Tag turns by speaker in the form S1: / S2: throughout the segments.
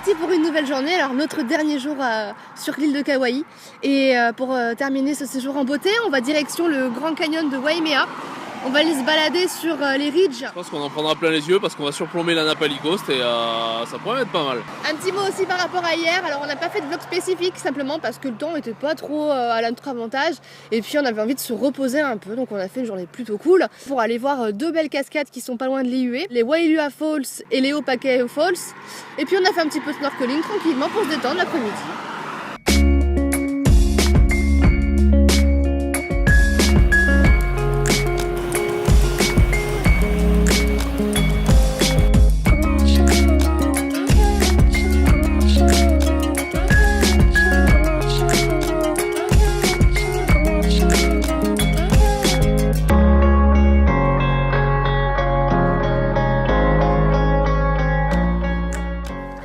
S1: reparti pour une nouvelle journée, alors notre dernier jour sur l'île de Kauai. Et pour terminer ce séjour en beauté, on va direction le Grand Canyon de Waimea. On va aller se balader sur les ridges.
S2: Je pense qu'on en prendra plein les yeux parce qu'on va surplomber la Napali Coast et ça pourrait être pas mal.
S1: Un petit mot aussi par rapport à hier, alors on n'a pas fait de vlog spécifique simplement parce que le temps n'était pas trop à notre avantage et puis on avait envie de se reposer un peu, donc on a fait une journée plutôt cool pour aller voir deux belles cascades qui sont pas loin de l'IUE, les Wailua Falls et les Opakeo Falls, et puis on a fait un petit peu de snorkeling tranquillement pour se détendre l'après-midi.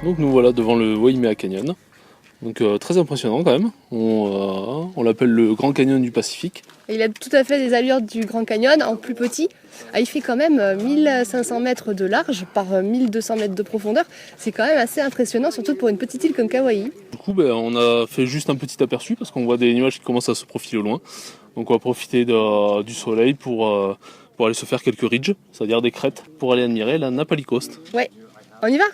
S2: Donc nous voilà devant le Waimea Canyon, donc très impressionnant quand même, on l'appelle le Grand Canyon du Pacifique.
S1: Et il a tout à fait des allures du Grand Canyon en plus petit. Il fait quand même 1500 mètres de large par 1200 mètres de profondeur, c'est quand même assez impressionnant, surtout pour une petite île comme Kauai.
S2: Du coup on a fait juste un petit aperçu parce qu'on voit des nuages qui commencent à se profiler au loin, donc on va profiter du soleil pour aller se faire quelques ridges, c'est-à-dire des crêtes, pour aller admirer la Napali Coast.
S1: Ouais, on y va ?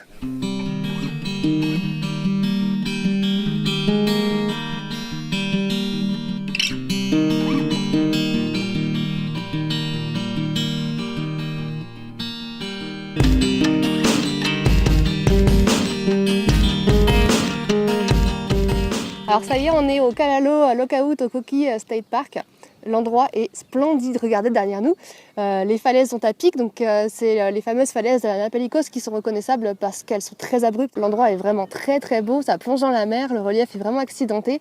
S1: Alors ça y est, on est au Kalalo Lookout au Koki State Park. L'endroit est splendide, regardez derrière nous. Les falaises sont à pic, donc c'est les fameuses falaises de la Napali Coast qui sont reconnaissables parce qu'elles sont très abruptes. L'endroit est vraiment très très beau, ça plonge dans la mer, le relief est vraiment accidenté.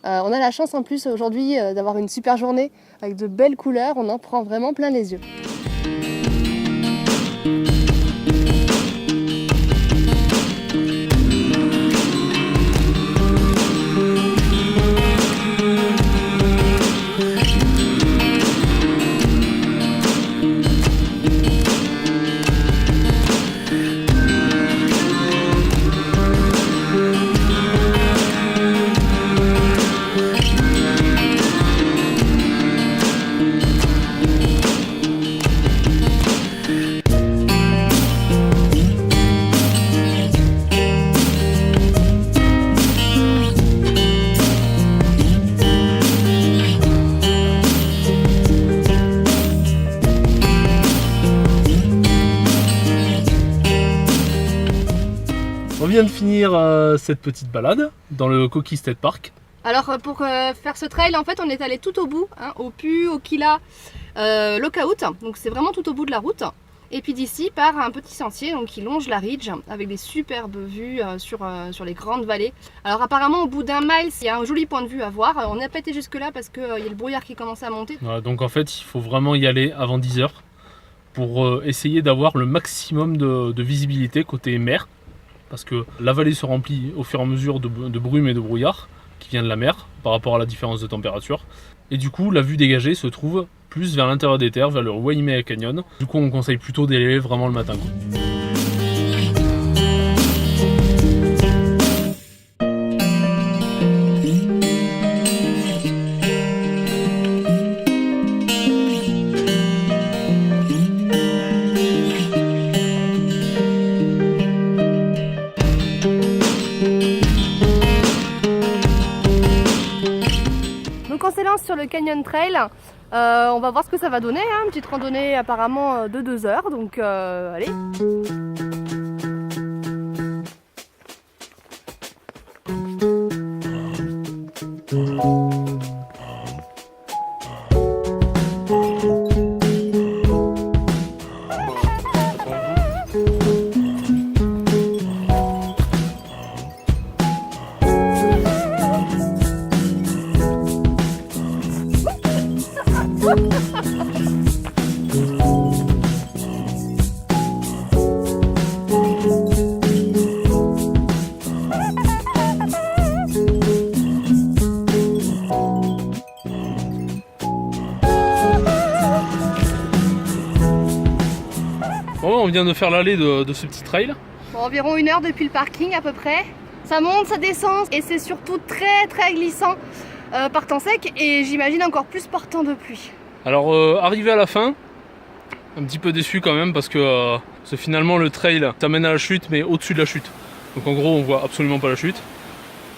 S1: On a la chance en plus aujourd'hui d'avoir une super journée avec de belles couleurs, on en prend vraiment plein les yeux.
S2: On vient de finir cette petite balade dans le Koki State Park.
S1: Alors pour faire ce trail, en fait, on est allé tout au bout, au Pu Okila Lookout, donc c'est vraiment tout au bout de la route. Et puis d'ici part un petit sentier donc, qui longe la ridge avec des superbes vues sur les grandes vallées. Alors apparemment au bout d'un mile, il y a un joli point de vue à voir. On n'a pas été jusque là parce qu'il y a le brouillard qui commence à monter.
S2: Donc en fait il faut vraiment y aller avant 10 h pour essayer d'avoir le maximum de visibilité côté mer. Parce que la vallée se remplit au fur et à mesure de brume et de brouillard qui vient de la mer par rapport à la différence de température. Et du coup, la vue dégagée se trouve plus vers l'intérieur des terres, vers le Waimea Canyon. Du coup, on conseille plutôt d'y aller vraiment le matin.
S1: Donc on s'élance sur le Canyon Trail, on va voir ce que ça va donner, une petite randonnée apparemment de 2 heures, donc allez.
S2: vient de faire l'allée de ce petit trail.
S1: Bon, environ 1 heure depuis le parking à peu près. Ça monte, ça descend et c'est surtout très très glissant par temps sec et j'imagine encore plus par temps de pluie.
S2: Alors arrivé à la fin, un petit peu déçu quand même parce que finalement le trail t'amène à la chute mais au-dessus de la chute. Donc en gros on voit absolument pas la chute.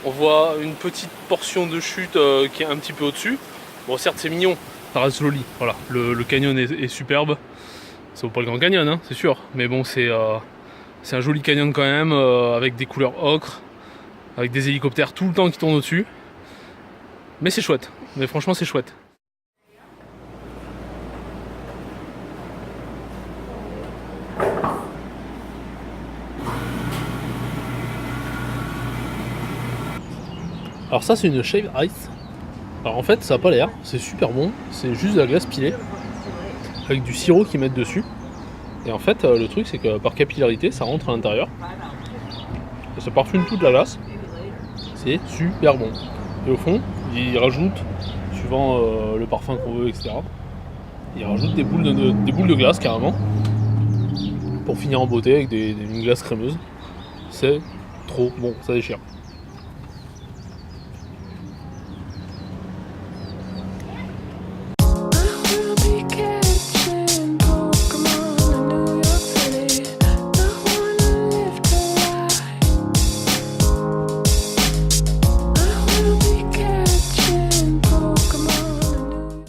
S2: On voit une petite portion de chute qui est un petit peu au-dessus. Bon certes c'est mignon, ça reste joli. Voilà, le canyon est superbe. Ça vaut pas le Grand Canyon hein, c'est sûr. Mais bon c'est un joli canyon quand même avec des couleurs ocre, avec des hélicoptères tout le temps qui tournent au-dessus. Mais c'est chouette, mais franchement c'est chouette. Alors ça c'est une shave ice. Alors en fait ça n'a pas l'air, c'est super bon, c'est juste de la glace pilée avec du sirop qu'ils mettent dessus. Et en fait le truc c'est que par capillarité ça rentre à l'intérieur et ça parfume toute la glace. C'est super bon. Et au fond ils rajoutent, suivant le parfum qu'on veut etc. Ils rajoutent des boules de glace carrément pour finir en beauté avec une glace crémeuse. C'est trop bon, ça déchire.